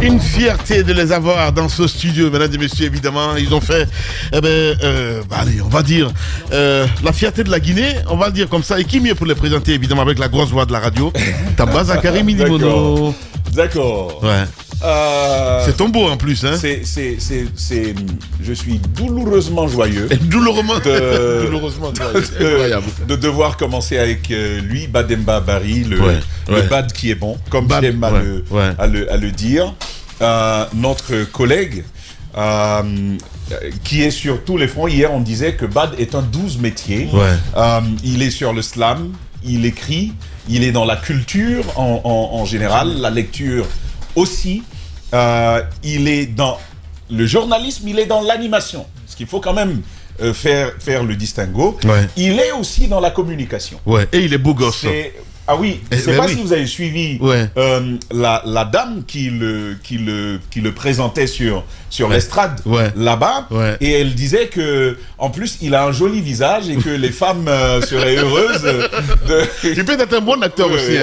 Une fierté de les avoir dans ce studio, mesdames et messieurs, évidemment. Ils ont fait, allez, on va dire, la fierté de la Guinée, on va le dire comme ça. Et qui mieux pour les présenter, évidemment, avec la grosse voix de la radio, Tamba Zakari Minimono. D'accord. Ouais. C'est tombeau en plus, hein. Je suis douloureusement joyeux. Douloureusement joyeux. Incroyable. De devoir commencer avec lui, Bademba Barry, le bad qui est bon, comme j'aime à le dire. Notre collègue qui est sur tous les fronts. Hier, on disait que Bad est un 12 métiers. Il est sur le slam, il écrit, il est dans la culture en général, la lecture aussi. Il est dans le journalisme, il est dans l'animation. Ce qu'il faut quand même faire le distinguo. Il est aussi dans la communication. Et il est beau gosse. Ah oui, je ne sais pas si vous avez suivi la dame qui le présentait sur l'estrade là-bas. Et elle disait que, en plus, il a un joli visage et que les femmes seraient heureuses de... Il peut être un bon acteur aussi.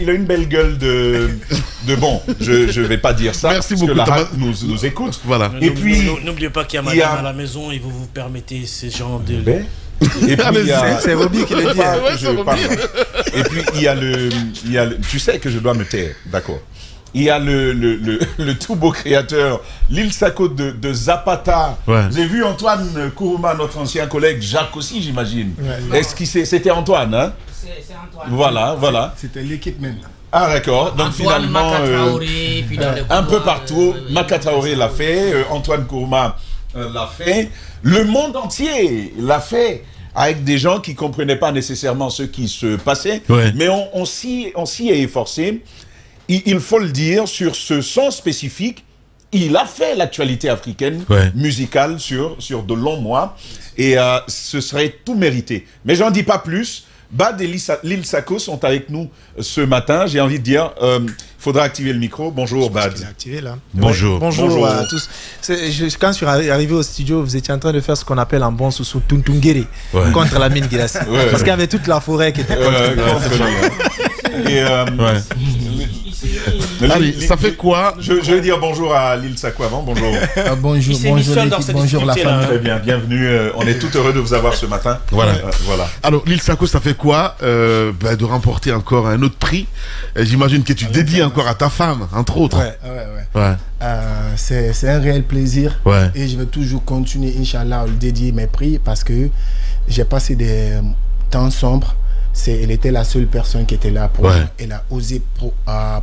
Il a une belle gueule de bon. Je ne vais pas dire ça. Merci parce beaucoup. Que la RAC nous écoute. Voilà. Et puis, n'oubliez pas qu'il y a madame à la maison et vous permettez ces gens de... Et puis, c'est Roby qui le dit. Et puis, il y a le... Tu sais que je dois me taire, d'accord. Il y a le tout beau créateur, Lil Sako de Zapata. J'ai vu Antoine Kourouma, notre ancien collègue, Jacques aussi, j'imagine. Est-ce que c'était Antoine, hein? C'est Antoine. Voilà. C'était l'équipe même. Ah d'accord, donc Antoine, finalement, un peu partout, Makataoré l'a fait, Antoine Kourouma l'a fait, le monde entier l'a fait, avec des gens qui ne comprenaient pas nécessairement ce qui se passait, mais on s'y est efforcé. Il faut le dire, sur ce son spécifique, il a fait l'actualité africaine musicale sur de longs mois, et ce serait tout mérité. Mais j'en dis pas plus. Bad et Lil Sako sont avec nous ce matin. J'ai envie de dire, il faudra activer le micro. Bonjour Bad. Il est activé là. Bonjour. Bonjour à tous. Quand je suis arrivé au studio, vous étiez en train de faire ce qu'on appelle en bon sous Tuntungere contre la mine Girassi. Parce qu'il y avait toute la forêt qui était Allez, ça fait quoi? Je vais dire bonjour à Lil Sako avant. Bonjour. Bonjour l'équipe, bonjour la famille. Très bien, bienvenue. On est tout heureux de vous avoir ce matin. Voilà. Alors, Lil Sako, ça fait quoi de remporter encore un autre prix? J'imagine que tu dédies encore à ta femme, entre autres. C'est un réel plaisir. Et je vais toujours continuer, Inch'Allah, à lui dédier mes prix parce que j'ai passé des temps sombres. Elle était la seule personne qui était là pour moi. Elle a osé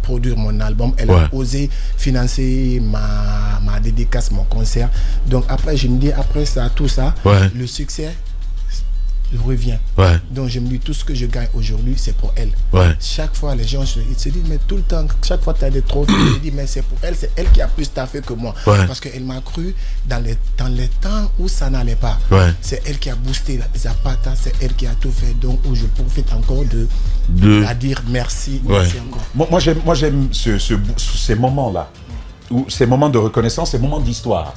produire mon album. Elle a osé financer ma dédicace, mon concert. Donc après, je me dis, après ça, tout ça, le succès revient. Donc je me dis, tout ce que je gagne aujourd'hui, c'est pour elle. Chaque fois, les gens ils se disent, mais tout le temps, chaque fois tu as des trophées, je dis, mais c'est pour elle, c'est elle qui a plus taffé que moi. Parce qu'elle m'a cru dans les temps où ça n'allait pas. C'est elle qui a boosté Zapata, c'est elle qui a tout fait. Donc où je profite encore à dire merci. Merci encore. Moi j'aime ces moments-là, ces moments de reconnaissance, ces moments d'histoire.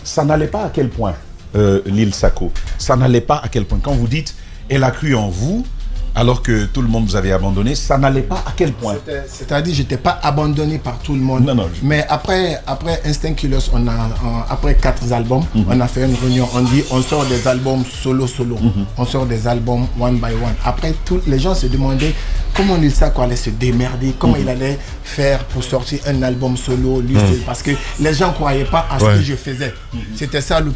Ça n'allait pas à quel point Lil Sako, ça n'allait pas à quel point. Quand vous dites, elle a cru en vous, alors que tout le monde vous avait abandonné, ça n'allait pas à quel point. C'est-à-dire, je n'étais pas abandonné par tout le monde. Mais après Instinct Killers, après 4 albums, on a fait une réunion. On dit, on sort des albums solo. On sort des albums one by one. Après, les gens se demandaient comment Lil Sako allait se démerder, comment il allait faire pour sortir un album solo. Parce que les gens ne croyaient pas à ce que je faisais. C'était ça le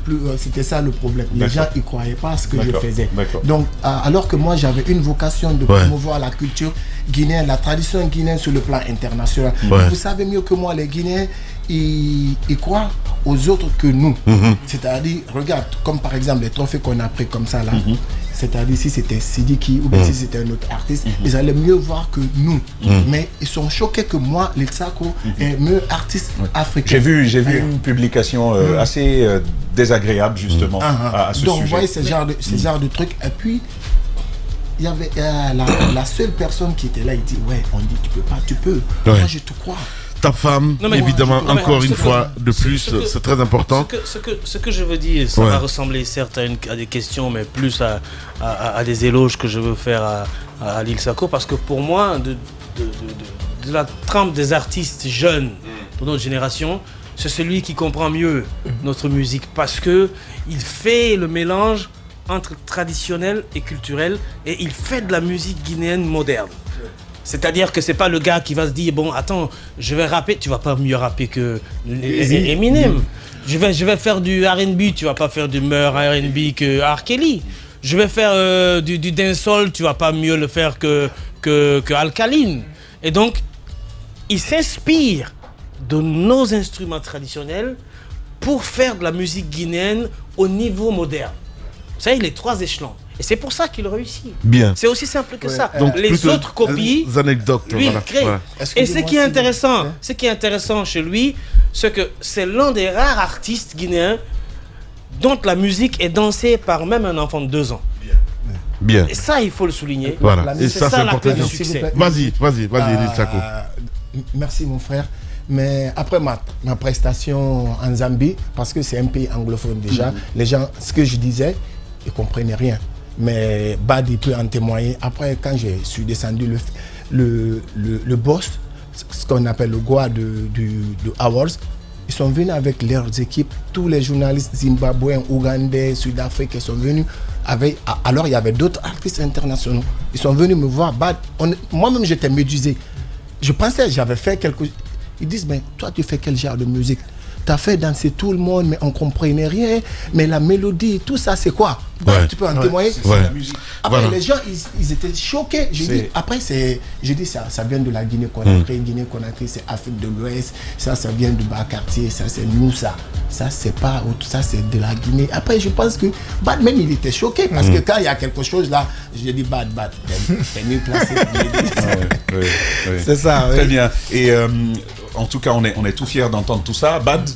problème. Les gens ne croyaient pas à ce que je faisais. Donc, alors que moi, j'avais une vocation de promouvoir la culture guinéenne, la tradition guinéenne sur le plan international. Vous savez mieux que moi, les Guinéens, ils croient aux autres que nous. C'est-à-dire, regarde, comme par exemple les trophées qu'on a pris comme ça là, c'est-à-dire si c'était Sidiki ou si c'était un autre artiste, ils allaient mieux voir que nous. Mais ils sont choqués que moi, Lil Sako, est mieux artiste africain. J'ai vu une publication assez désagréable justement à ce sujet. Donc vous voyez ce genre de truc. Et puis, il y avait la seule personne qui était là, il dit, on dit, tu peux pas, tu peux. Moi, je te crois. Ta femme, évidemment, encore une fois de plus, c'est très important. Ce que je veux dire, ça va ressembler certes à des questions, mais plus à des éloges que je veux faire à Lil Sako, parce que pour moi, de la trempe des artistes jeunes pour notre génération, c'est celui qui comprend mieux notre musique parce que il fait le mélange entre traditionnel et culturel et il fait de la musique guinéenne moderne. C'est-à-dire que c'est pas le gars qui va se dire bon attends je vais rapper, tu vas pas mieux rapper que Eminem. Je vais faire du R&B, tu vas pas faire du meilleur R&B que R. Kelly. Je vais faire du dancehall, tu vas pas mieux le faire que Alkaline. Et donc il s'inspire de nos instruments traditionnels pour faire de la musique guinéenne au niveau moderne. Vous savez, les 3 échelons. Et c'est pour ça qu'il réussit. Bien. C'est aussi simple que ça. Donc les autres copies, anecdotes, lui, il crée. Voilà. Et ce qui est intéressant chez lui, c'est que c'est l'un des rares artistes guinéens dont la musique est dansée par même un enfant de 2 ans. Bien. Et ça, il faut le souligner. Voilà. Et ça, c'est important. Du succès. Vas-y, Sako. Merci, mon frère. Mais après ma prestation en Zambie, parce que c'est un pays anglophone déjà, les gens, ce que je disais, ils ne comprenaient rien. Mais Bad, il peut en témoigner. Après, quand je suis descendu, le boss, ce qu'on appelle le Goa de Awards, ils sont venus avec leurs équipes. Tous les journalistes zimbabwéens, ougandais, sud-africains sont venus. Alors, il y avait d'autres artistes internationaux. Ils sont venus me voir. Bad, moi-même, j'étais médusé. Je pensais, j'avais fait quelque chose. Ils disent, mais toi, tu fais quel genre de musique? Tu as fait danser tout le monde, mais on ne comprenait rien. Mais la mélodie, tout ça, c'est quoi? Tu peux en témoigner? La musique. Après, les gens, ils étaient choqués. Après, j'ai dit, ça vient de la Guinée-Conakry. Guinée-Conakry, c'est Afrique de l'Ouest. Ça vient du Bas-Quartier. Ça, c'est nous, ça. Ça, c'est pas autre. Ça, c'est de la Guinée. Après, je pense que Bad, même, il était choqué. Parce que quand il y a quelque chose là, je dis, Bad, t'es mieux placé. C'est ça. Très bien. Et en tout cas, on est tout fiers d'entendre tout ça. Bad,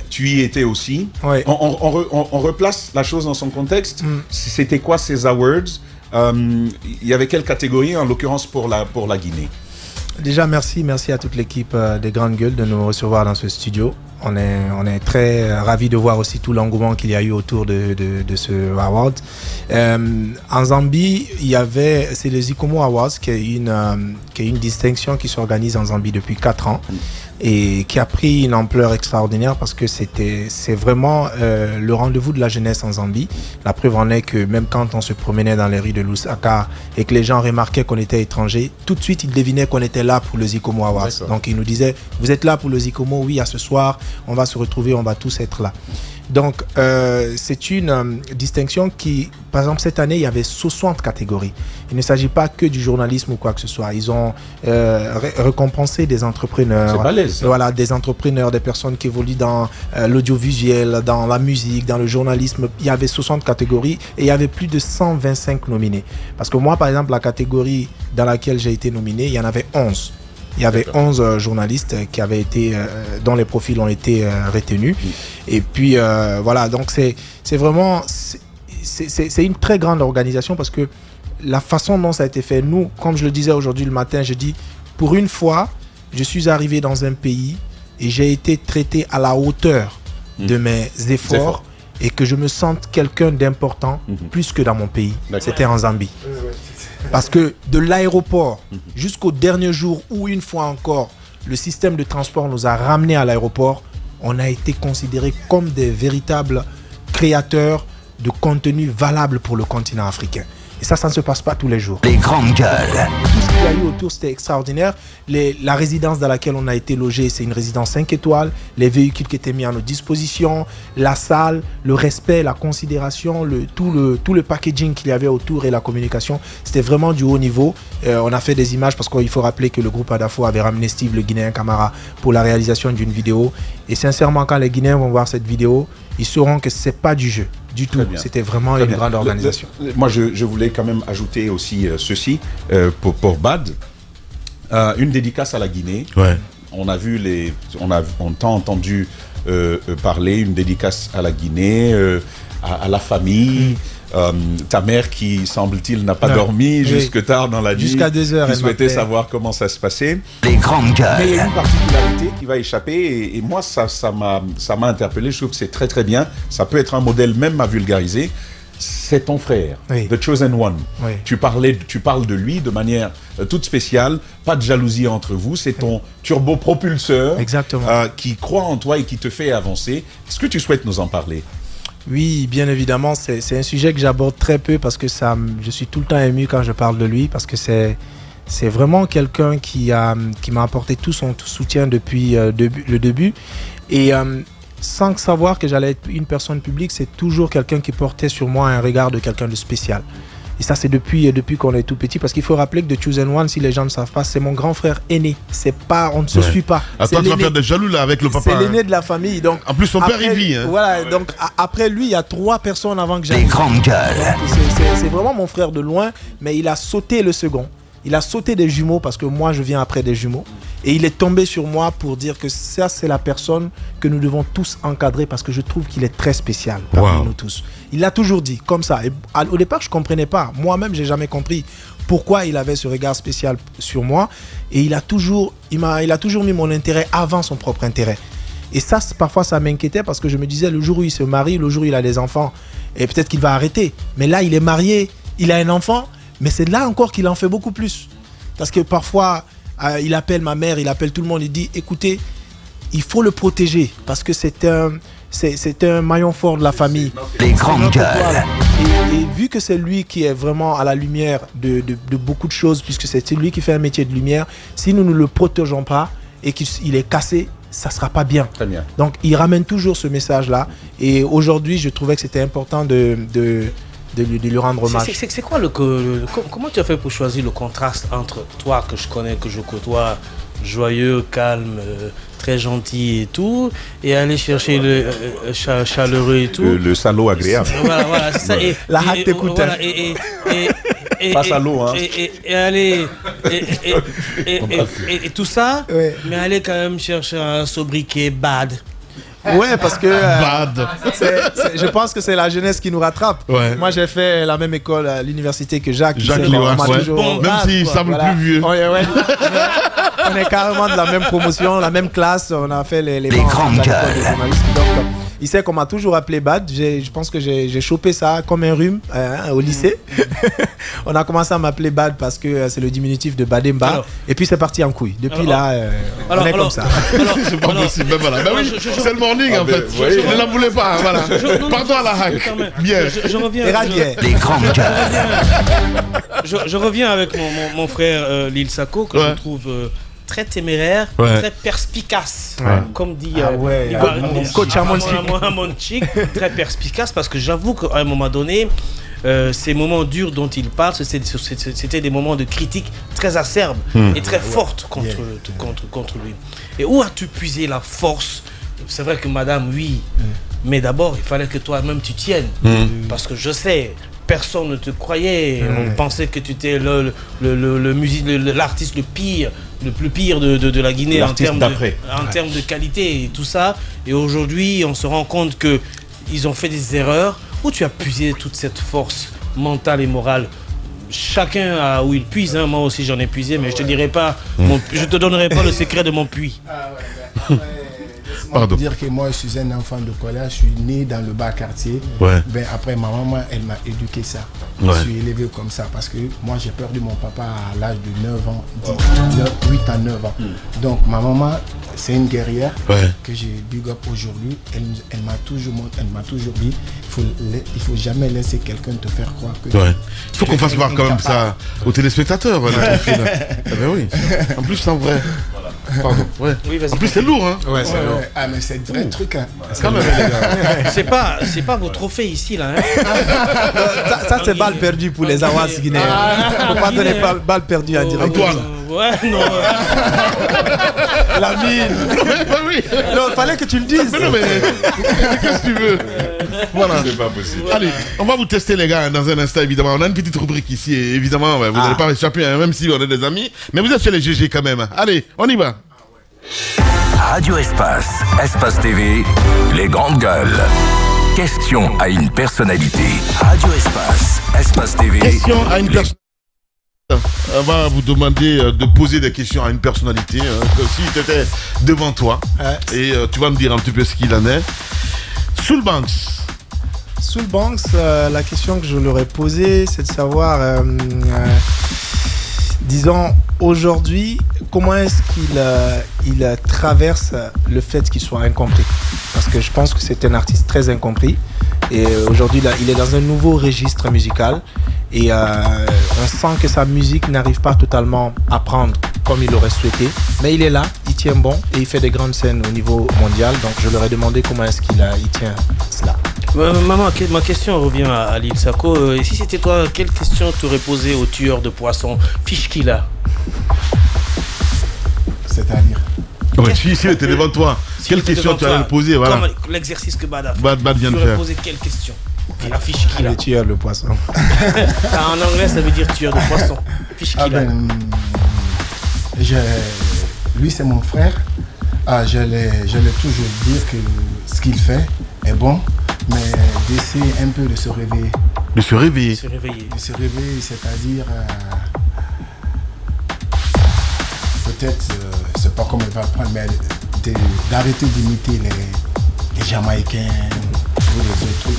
tu y étais aussi. On replace la chose dans son contexte. C'était quoi ces awards? Il y avait quelle catégorie, en l'occurrence pour la Guinée? Déjà, merci à toute l'équipe des Grandes Gueules de nous recevoir dans ce studio. On est très ravis de voir aussi tout l'engouement qu'il y a eu autour de ce award. En Zambie, c'est le Zikomo Awards, qui est une distinction qui s'organise en Zambie depuis 4 ans et qui a pris une ampleur extraordinaire parce que c'est vraiment le rendez-vous de la jeunesse en Zambie. La preuve en est que même quand on se promenait dans les rues de Lusaka et que les gens remarquaient qu'on était étrangers, tout de suite ils devinaient qu'on était là pour le Zikomo Awards. Donc ils nous disaient, vous êtes là pour le Zikomo? Oui, à ce soir, on va se retrouver, on va tous être là. Donc c'est une distinction qui, par exemple cette année, il y avait 60 catégories. Il ne s'agit pas que du journalisme ou quoi que ce soit. Ils ont récompensé des entrepreneurs, voilà, des entrepreneurs, des personnes qui évoluent dans l'audiovisuel, dans la musique, dans le journalisme. Il y avait 60 catégories et il y avait plus de 125 nominés. Parce que moi, par exemple, la catégorie dans laquelle j'ai été nominé, il y en avait 11. Il y avait 11 journalistes qui avaient été, dont les profils ont été retenus. Et puis voilà, donc c'est vraiment, c'est une très grande organisation parce que la façon dont ça a été fait, nous, comme je le disais aujourd'hui le matin, je dis, pour une fois, je suis arrivé dans un pays et j'ai été traité à la hauteur de mes efforts et que je me sente quelqu'un d'important plus que dans mon pays. C'était en Zambie. Parce que de l'aéroport jusqu'au dernier jour où, une fois encore, le système de transport nous a ramenés à l'aéroport, on a été considérés comme des véritables créateurs de contenu valable pour le continent africain. Et ça ne se passe pas tous les jours. Les Grandes Gueules. Tout ce qu'il y a eu autour, c'était extraordinaire. La résidence dans laquelle on a été logé, c'est une résidence 5 étoiles. Les véhicules qui étaient mis à notre disposition, la salle, le respect, la considération, tout le packaging qu'il y avait autour et la communication, c'était vraiment du haut niveau. On a fait des images parce qu'il faut rappeler que le groupe Adafo avait ramené Steve, le Guinéen Camara, pour la réalisation d'une vidéo. Et sincèrement, quand les Guinéens vont voir cette vidéo, ils sauront que ce n'est pas du jeu. Du tout, c'était vraiment une grande organisation. Moi, je voulais quand même ajouter aussi ceci pour Bad. Une dédicace à la Guinée. On a vu on t'a entendu parler, une dédicace à la Guinée, à la famille. Ta mère qui, semble-t-il, n'a pas dormi jusque tard dans la nuit. Jusqu'à 2 heures. Qui souhaitait savoir comment ça se passait. Les Grandes Gueules. Mais il y a une particularité qui va échapper et moi, ça m'a interpellé. Je trouve que c'est très très bien. Ça peut être un modèle même à vulgariser. c'est ton frère, oui. The Chosen One. Oui. Tu parles de lui de manière toute spéciale, pas de jalousie entre vous, c'est ton turbopropulseur qui croit en toi et qui te fait avancer. Est-ce que tu souhaites nous en parler? Oui, bien évidemment, c'est un sujet que j'aborde très peu parce que je suis tout le temps ému quand je parle de lui, parce que c'est vraiment quelqu'un qui m'a apporté tout son soutien depuis le début. Et sans savoir que j'allais être une personne publique, c'est toujours quelqu'un qui portait sur moi un regard de quelqu'un de spécial. Et ça, c'est depuis qu'on est tout petit. Parce qu'il faut rappeler que The Chosen One, si les gens ne savent pas, c'est mon grand frère aîné. On ne se suit pas. Attends, tu vas faire des jaloux là avec le papa. C'est l'aîné de la famille. Donc, en plus, son père, il vit. Hein. Voilà, donc après lui, il y a 3 personnes avant que j'aille. Les grandes gueules. C'est vraiment mon frère de loin, mais il a sauté le second. Il a sauté des jumeaux parce que moi, je viens après des jumeaux. Et il est tombé sur moi pour dire que ça, c'est la personne que nous devons tous encadrer parce que je trouve qu'il est très spécial parmi nous tous. Il l'a toujours dit, comme ça. Et au départ, je ne comprenais pas. Moi-même, je n'ai jamais compris pourquoi il avait ce regard spécial sur moi. Et il a toujours mis mon intérêt avant son propre intérêt. Et ça, parfois, ça m'inquiétait parce que je me disais, le jour où il se marie, le jour où il a des enfants, et peut-être qu'il va arrêter. Mais là, il est marié, il a un enfant. Mais c'est là encore qu'il en fait beaucoup plus. Parce que parfois, il appelle ma mère, il appelle tout le monde, il dit, écoutez, il faut le protéger parce que c'est un maillon fort de la famille. Les grandes gueules. Et vu que c'est lui qui est vraiment à la lumière de beaucoup de choses, puisque c'est lui qui fait un métier de lumière, si nous ne le protégeons pas et qu'il est cassé, ça ne sera pas bien. Très bien. Donc, il ramène toujours ce message-là. Et aujourd'hui, je trouvais que c'était important de lui rendre hommage. C'est quoi comment tu as fait pour choisir le contraste entre toi que je connais, que je côtoie, joyeux, calme, très gentil et tout, et aller chercher le chaleureux et tout. Le salaud agréable. Voilà, c'est ça. Et, la hâte t'écoute. Voilà, Face à l'eau, hein. Et aller et tout ça, ouais. Mais aller quand même chercher un sobriquet bad. Ouais, parce que je pense que c'est la jeunesse qui nous rattrape. Ouais. Moi, j'ai fait la même école à l'université que Jacques. Léoas, ouais. Même s'il semble plus vieux. Ouais. On est carrément de la même promotion, la même classe. On a fait les grandes gueules. Donc, il sait qu'on m'a toujours appelé Bad. Je pense que j'ai chopé ça comme un rhume au lycée. On a commencé à m'appeler Bad parce que c'est le diminutif de Bademba. Et puis c'est parti en couille. Depuis on est comme ça. C'est pas possible. Ben voilà. Ben oui, c'est le morning en fait. Je ne la voulais pas. Voilà. Pardon à la hack. Bien. Je reviens. Les grandes gueules. Je reviens avec mon frère Lil Sako que je trouve très téméraire, très perspicace, comme dit coach Amonchik, très perspicace, parce que j'avoue qu'à un moment donné, ces moments durs dont il parle, c'était des moments de critique très acerbes et très fortes contre lui. Et où as-tu puisé la force? C'est vrai que madame, oui, mais d'abord, il fallait que toi-même tu tiennes, parce que je sais, personne ne te croyait, on pensait que tu étais l'artiste le plus pire de la Guinée en termes de qualité et tout ça. Et aujourd'hui, on se rend compte qu'ils ont fait des erreurs. Où tu as puisé toute cette force mentale et morale? Chacun a où il puise, hein. Moi aussi j'en ai puisé, mais je te dirai pas, je te donnerai pas le secret de mon puits. Pardon. Dire que moi je suis un enfant de collège, je suis né dans le bas quartier. Ben, après ma maman, elle m'a éduqué ça. Je suis élevé comme ça parce que moi j'ai perdu mon papa à l'âge de 9 ans, 8 à 9 ans. Donc ma maman, c'est une guerrière que j'ai big up aujourd'hui. Elle m'a toujours dit, il faut jamais laisser quelqu'un te faire croire que... Il faut qu'on fasse voir quand même ça aux téléspectateurs. Ben oui. En plus c'est en vrai. Pardon. En plus c'est lourd, hein. C'est lourd. Ah mais c'est vrai truc, hein. Quand même, les gars. C'est pas vos trophées ici là, hein. Ça c'est balle perdue pour les Awas guinéens. Faut pas donner balle perdue à direct. Antoine. Non. La mine. Oui. Non, il fallait que tu le dises. Mais non, mais qu'est-ce que tu veux? Voilà. C'est pas possible. Allez, on va vous tester les gars dans un instant évidemment. On a une petite rubrique ici et évidemment vous n'allez pas échapper même si on est des amis. Mais vous êtes chez les GG quand même. Allez, on y va. Radio Espace, Espace TV, les grandes gueules. Question à une personnalité. Radio Espace, Espace TV. Question à une personnalité. On va vous demander de poser des questions à une personnalité, que si tu étais devant toi, et tu vas me dire un petit peu ce qu'il en est. Soul Banks, Soul Banks, la question que je leur ai posée, c'est de savoir, disons, aujourd'hui, comment est-ce qu'il traverse le fait qu'il soit incompris. Parce que je pense que c'est un artiste très incompris. Et aujourd'hui, il est dans un nouveau registre musical. Et on sent que sa musique n'arrive pas totalement à prendre comme il l'aurait souhaité. Mais il est là, il tient bon et il fait des grandes scènes au niveau mondial. Donc je leur ai demandé comment est-ce qu'il tient cela. Maman, ma question revient à Lil Sako. Et si c'était toi, quelle question tu aurais posée au tueur de poissons Fishkilla? C'est-à-dire si il était devant toi, quelle question tu allais poser, voilà. Comme l'exercice que Bad a fait. Bad vient de tu aurais faire. posé quelle question? La Fishkilla. Le tueur de poisson. En anglais, ça veut dire tueur de poisson. Fishkilla. Lui, c'est mon frère. Je l'ai toujours dit que ce qu'il fait est bon, mais d'essayer un peu de se réveiller. De se réveiller. De se réveiller, c'est-à-dire peut-être, c'est pas comment il va prendre, mais d'arrêter d'imiter les Jamaïcains ou les autres trucs.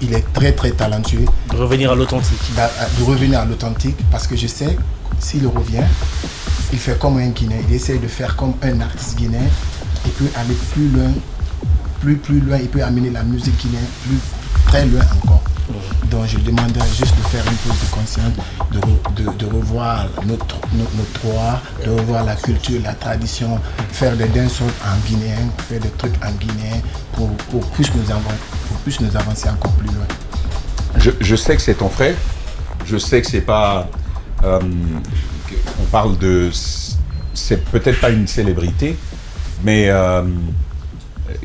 Il est très très talentueux. De revenir à l'authentique. De revenir à l'authentique, parce que je sais, s'il revient, il fait comme un Guinéen. Il essaie de faire comme un artiste guinéen. Il peut aller plus loin, plus loin. Il peut amener la musique guinéenne très loin encore. Donc je demanderais juste de faire une pause de conscience, de revoir notre droit, de revoir la culture, la tradition, faire des danseurs en guinéen, faire des trucs en guinéen pour plus nous avancer encore plus loin. Je sais que c'est ton frère. Je sais que c'est pas... on parle de... C'est peut-être pas une célébrité, mais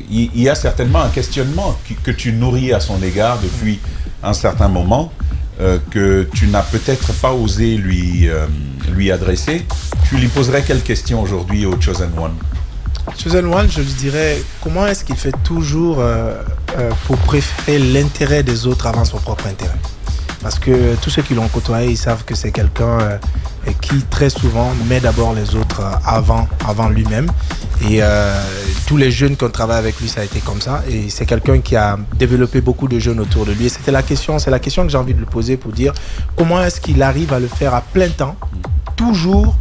il y a certainement un questionnement que tu nourris à son égard depuis un certain moment, que tu n'as peut-être pas osé lui adresser. Tu lui poserais quelle question aujourd'hui au Chosen One? Chosen One, je lui dirais, comment est-ce qu'il fait toujours pour préférer l'intérêt des autres avant son propre intérêt? Parce que tous ceux qui l'ont côtoyé, ils savent que c'est quelqu'un qui très souvent met d'abord les autres avant lui-même. Et tous les jeunes qui ont travaillé avec lui, ça a été comme ça. Et c'est quelqu'un qui a développé beaucoup de jeunes autour de lui. Et c'est la question que j'ai envie de lui poser pour dire comment est-ce qu'il arrive à le faire à plein temps, toujours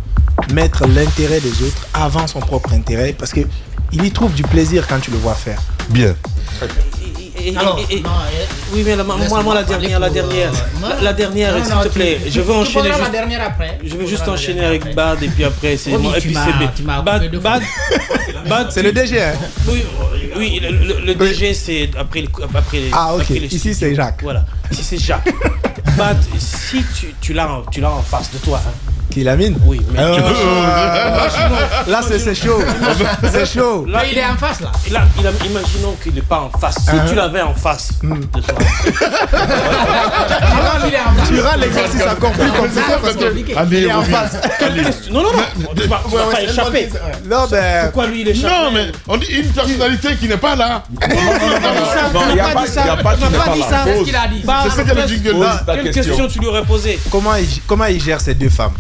mettre l'intérêt des autres avant son propre intérêt, parce qu'il y trouve du plaisir quand tu le vois faire. Bien. Oui, mais moi la dernière, s'il te plaît, je veux enchaîner juste. La dernière après. Je veux juste enchaîner avec Bad et puis après c'est moi. Et puis c'est Bad, c'est le DG. Hein? Oui, le DG c'est après les. Ah ok. Après les ici c'est Jacques. Voilà. Ici c'est Jacques. Bad, si tu l'as en face de toi. Hein. Qui Lamine? Oui, mais là c'est chaud. C'est chaud. Là, il est en face là. Imaginons qu'il n'est pas en face. Si tu l'avais en face de toi. Tu rends l'exercice encore plus compliqué parce que il est en face. Non, tu vas pas échapper. Non, mais pourquoi lui il échappe? Non, mais on dit une personnalité qui n'est pas là. Non, il n'y a pas qui n'est pas là. C'est ce qu'il a dit. C'est ça qu'il y a le jingle là. Quelle question tu lui aurais posée? Comment il gère ces deux femmes?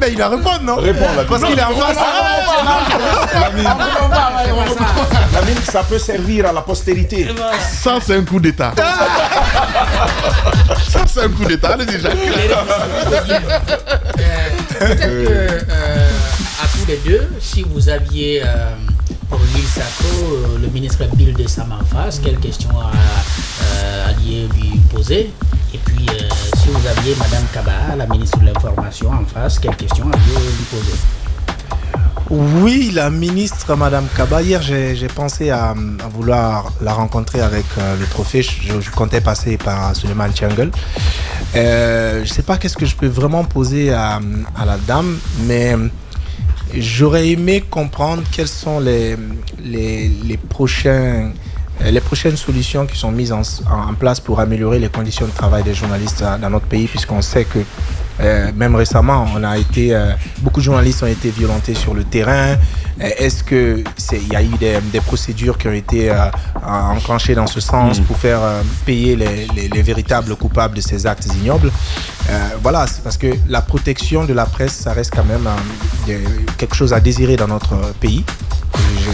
Mais il va répondre, non? Réponds là. Parce qu'il est en face. Lamine, ça peut servir à la postérité. Ça, c'est un coup d'état. Ça, c'est un coup d'état. Allez déjà. Peut-être que à tous les deux, si vous aviez pour Lil Sako, le ministre Bill de Sam en face, quelle question alliez lui poser? Et puis, si vous aviez Madame Kaba, la ministre de l'Information en face, quelle question alliez lui poser? Oui, la ministre Madame Kaba, hier j'ai pensé à vouloir la rencontrer avec le trophée. Je comptais passer par Suleiman Tiangle. Je ne sais pas qu'est-ce que je peux vraiment poser à la dame, mais j'aurais aimé comprendre quelles sont les prochaines solutions qui sont mises en place pour améliorer les conditions de travail des journalistes dans notre pays, puisqu'on sait que même récemment, beaucoup de journalistes ont été violentés sur le terrain. Est-ce qu'il y a eu des procédures qui ont été enclenchées dans ce sens pour faire payer les véritables coupables de ces actes ignobles? Voilà, c'est parce que la protection de la presse, ça reste quand même quelque chose à désirer dans notre pays.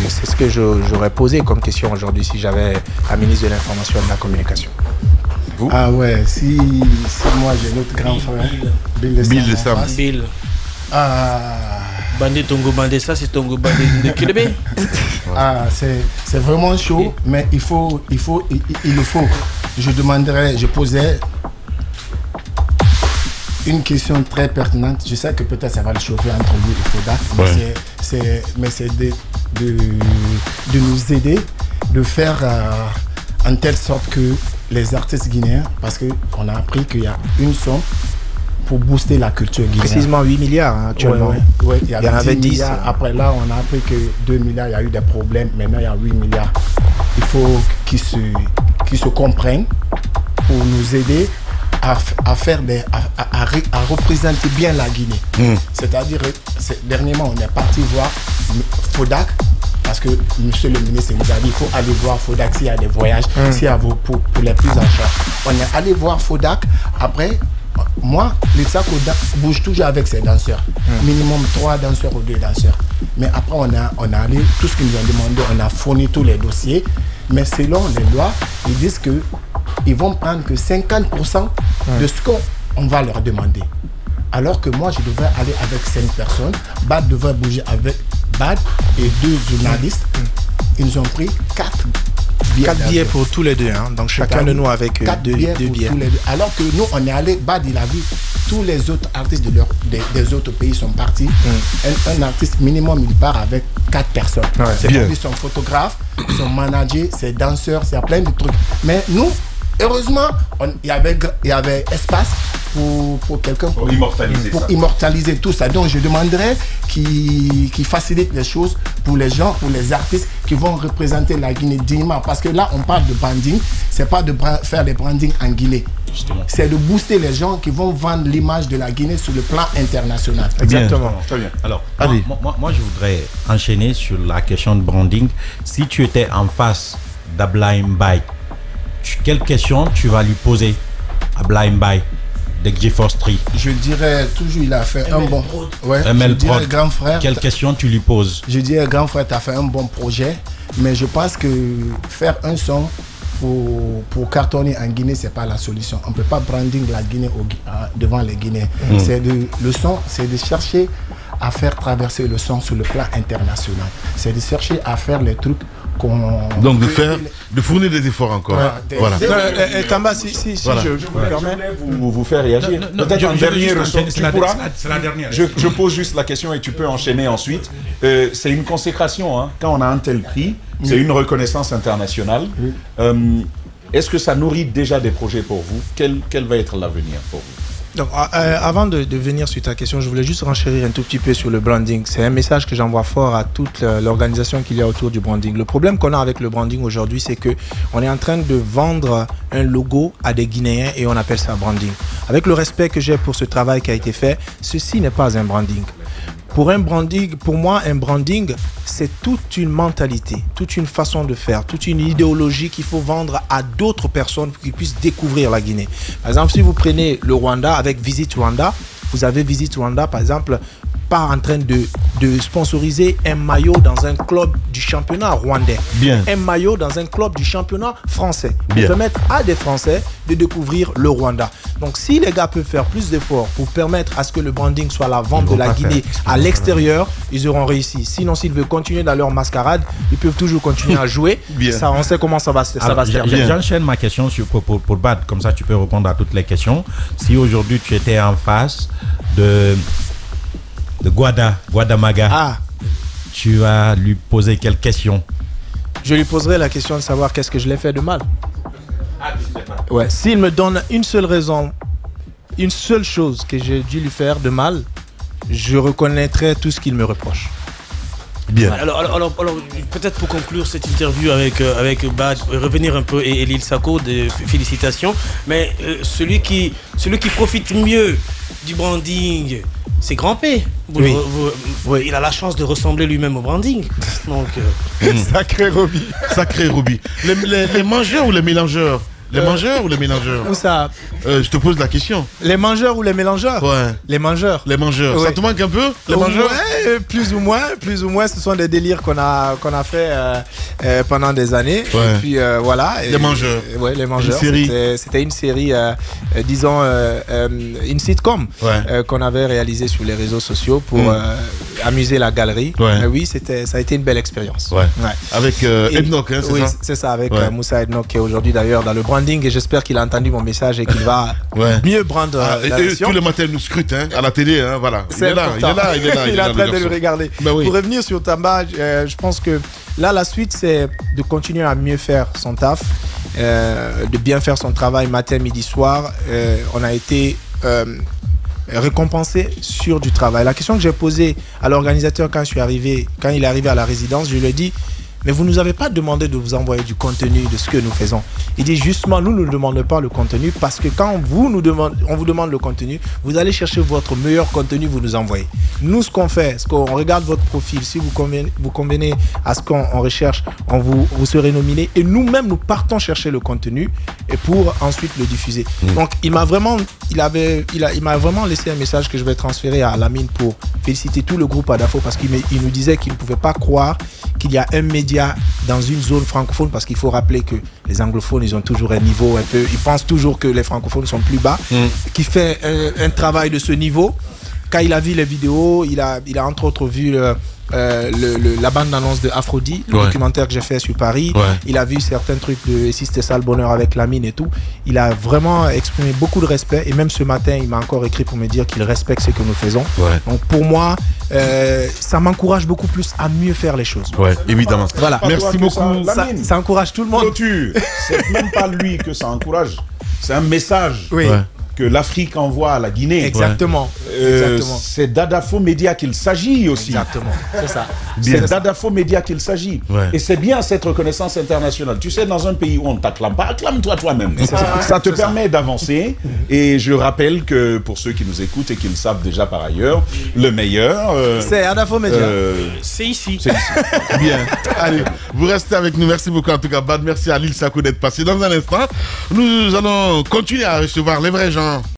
C'est ce que j'aurais posé comme question aujourd'hui si j'avais la ministre de l'Information et de la Communication. Vous? Ah ouais, si moi j'ai notre grand frère, Bill de Sam. Bill. Bandé Tongo Bandé, ça c'est Tongo Bandé de Kilébé. C'est vraiment chaud, mais il le faut. Je posais une question très pertinente. Je sais que peut-être ça va le chauffer entre lui et Foda, mais c'est de nous aider, de faire en telle sorte que les artistes guinéens, parce qu'on a appris qu'il y a une somme pour booster la culture guinéenne. Précisément 8 milliards actuellement. Oui, il y en avait 10 milliards. Après là, on a appris que 2 milliards, il y a eu des problèmes. Maintenant, il y a 8 milliards. Il faut qu'ils se comprennent pour nous aider à représenter bien la Guinée. C'est-à-dire, dernièrement, on est parti voir Fodak, parce que monsieur le ministre nous a dit qu'il faut aller voir Fodak s'il y a des voyages, s'il y a pour les prises en charge. On est allé voir Fodak. Après, moi, l'Ilsako bouge toujours avec ses danseurs. Minimum 3 danseurs ou 2 danseurs. Mais après, on a allé, tout ce qu'ils nous ont demandé, on a fourni tous les dossiers. Mais selon les lois, ils disent qu'ils vont prendre que 50% de ce qu'on va leur demander. Alors que moi, je devrais aller avec 5 personnes. Bad devrait bouger avec Bad et 2 journalistes. Ils nous ont pris 4 billets. 4 billets pour tous les deux. Hein. Donc chacun de nous avec 2 billets. Alors que nous, on est allé, Bad, il a vu tous les autres artistes des autres pays sont partis. Un artiste minimum, il part avec 4 personnes. C'est lui, son photographe, son manager, ses danseurs, c'est plein de trucs. Mais nous, heureusement, il y avait espace pour quelqu'un pour immortaliser tout ça. Donc je demanderais qu'il facilite les choses pour les gens, pour les artistes qui vont représenter la Guinée dignement. Parce que là, on parle de branding, c'est pas de faire des branding en Guinée. C'est de booster les gens qui vont vendre l'image de la Guinée sur le plan international. Exactement. Très bien. Alors, moi, je voudrais enchaîner sur la question de branding. Si tu étais en face d'Ablaye Mbaye, quelle question tu vas lui poser à Ablaye Mbaye de GeForce Street? Je dirais toujours, il a fait un bon... ML Prod. Grand frère, quelle question tu lui poses? Je dirais, grand frère, tu as fait un bon projet, mais je pense que faire un son pour cartonner en Guinée, c'est pas la solution. On ne peut pas branding la Guinée devant les Guinéens. Le son, c'est de chercher à faire traverser le son sur le plan international. C'est de chercher à faire les trucs donc de fournir des efforts encore. Voilà. Tamba, si je vous permets, vous faire réagir. Peut-être un dernier ressort. C'est la dernière. Je pose juste la question et tu peux enchaîner ensuite. C'est une consécration. Hein. Quand on a un tel prix, c'est une reconnaissance internationale. Est-ce que ça nourrit déjà des projets pour vous? Quel va être l'avenir pour vous? Donc, avant de venir sur ta question, je voulais juste renchérir un tout petit peu sur le branding. C'est un message que j'envoie fort à toute l'organisation qu'il y a autour du branding. Le problème qu'on a avec le branding aujourd'hui, c'est qu'on est en train de vendre un logo à des Guinéens et on appelle ça branding. Avec le respect que j'ai pour ce travail qui a été fait, ceci n'est pas un branding. Pour moi, un branding, c'est toute une mentalité, toute une façon de faire, toute une idéologie qu'il faut vendre à d'autres personnes pour qu'ils puissent découvrir la Guinée. Par exemple, si vous prenez le Rwanda avec Visit Rwanda, vous avez Visit Rwanda, par exemple, pas en train de sponsoriser un maillot dans un club du championnat rwandais. Bien. Un maillot dans un club du championnat français. Pour Bien. permettre à des Français de découvrir le Rwanda. Donc si les gars peuvent faire plus d'efforts pour permettre à ce que le branding soit la vente de la Guinée à l'extérieur, ils auront réussi. Sinon, s'ils veulent continuer dans leur mascarade, ils peuvent toujours continuer à jouer. Ça, on sait comment ça va se terminer. J'enchaîne ma question pour Bad, comme ça tu peux répondre à toutes les questions. Si aujourd'hui tu étais en face de Guadamaga, tu vas lui poser quelle question? Je lui poserai la question de savoir qu'est-ce que je l'ai fait de mal. Ouais. S'il me donne une seule raison, une seule chose que j'ai dû lui faire de mal, je reconnaîtrai tout ce qu'il me reproche. Bien. Alors peut-être pour conclure cette interview avec Bad, revenir un peu et l'Ilsako, félicitations. Mais celui qui profite mieux du branding c'est Grand P. Oui. Il a la chance de ressembler lui-même au branding. Donc, Sacré Roby. Sacré Roby. Les mangeurs ou les mélangeurs? Les mangeurs ou les mélangeurs? Où ça? Je te pose la question. Les mangeurs ou les mélangeurs? Ouais. Les mangeurs. Les mangeurs. Ouais. Ça te manque un peu, les mangeurs? Ouais, plus ou moins. Ce sont des délires qu'on a fait pendant des années. Ouais. Et puis voilà. Les mangeurs. Ouais, les mangeurs. Une série. C'était une série, disons, une sitcom qu'on avait réalisée sur les réseaux sociaux pour amuser la galerie. Ouais. Mais oui, ça a été une belle expérience. Ouais. Avec Ednok, hein, c'est oui, ça? c'est ça, avec Moussa Ednok qui est aujourd'hui d'ailleurs dans le branding, et j'espère qu'il a entendu mon message et qu'il va mieux brand la nation. Tous les matins, il nous scrute à la télé, hein, voilà. Il est là. Il est en train de le regarder. Ben oui. Pour revenir sur Tamba, je pense que là, la suite, c'est de continuer à mieux faire son taf, de bien faire son travail matin, midi, soir. On a été récompensé sur du travail. La question que j'ai posée à l'organisateur quand il est arrivé à la résidence, je lui ai dit: mais vous ne nous avez pas demandé de vous envoyer du contenu de ce que nous faisons. Il dit justement, nous ne demandons pas le contenu parce que quand on vous demande le contenu, vous allez chercher votre meilleur contenu, vous nous envoyez. Nous, ce qu'on fait, on regarde votre profil, si vous convenez à ce qu'on recherche, vous serez nominé et nous-mêmes, nous partons chercher le contenu et pour ensuite le diffuser. Donc, il m'a vraiment laissé un message que je vais transférer à Lamine pour féliciter tout le groupe Adafo parce qu'il nous disait qu'il ne pouvait pas croire qu'il y a un média dans une zone francophone, parce qu'il faut rappeler que les anglophones, ils ont toujours un niveau un peu, ils pensent toujours que les francophones sont plus bas, qui fait un travail de ce niveau. Quand il a vu les vidéos, il a entre autres vu la bande-annonce de Aphrodite, le documentaire que j'ai fait sur Paris. Il a vu certains trucs de Et si c'était ça le bonheur avec Lamine et tout. Il a vraiment exprimé beaucoup de respect et même ce matin, il m'a encore écrit pour me dire qu'il respecte ce que nous faisons. Donc pour moi, ça m'encourage beaucoup plus à mieux faire les choses. Ouais, évidemment. Voilà. Merci beaucoup. Ça encourage tout le monde. C'est même pas lui que ça encourage. C'est un message. Oui. Que l'Afrique envoie à la Guinée. Exactement. C'est d'Adafo Média qu'il s'agit aussi. Exactement. C'est ça. C'est d'Adafo Média qu'il s'agit. Et c'est bien cette reconnaissance internationale. Tu sais, dans un pays où on ne t'acclame pas, acclame-toi toi-même. Ça te permet d'avancer. Et je rappelle que pour ceux qui nous écoutent et qui le savent déjà par ailleurs, le meilleur... c'est Adafo Média. C'est ici. Bien. Allez, vous restez avec nous. Merci beaucoup en tout cas, Bad. Merci à Lil Sako d'être passé. Dans un instant, nous allons continuer à recevoir les vrais gens